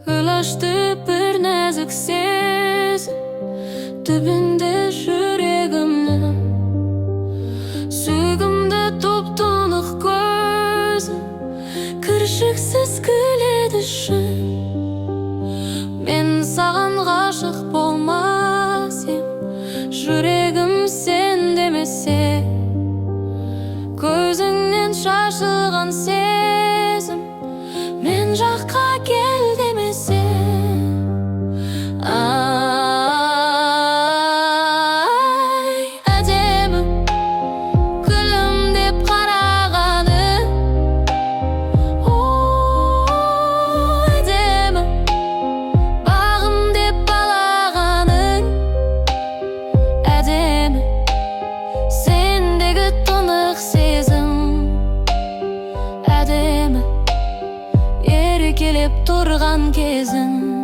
Ылашты бір нәзік сезім түбінде жүрегімнің. Сүйгімді топ-тонық көзім кіршіксіз күледі шын. Мен саған ғашық болмас ем, жүрегім сен демесе. Көзіңнен шашылған сезім мен жаққа кел демесе. Ай, әдемі күлімдеп қарағаның, әдемі бағым деп балағаның, әдемі сендегі тұнық сезім, әдемі еркелеп тұрған кезің.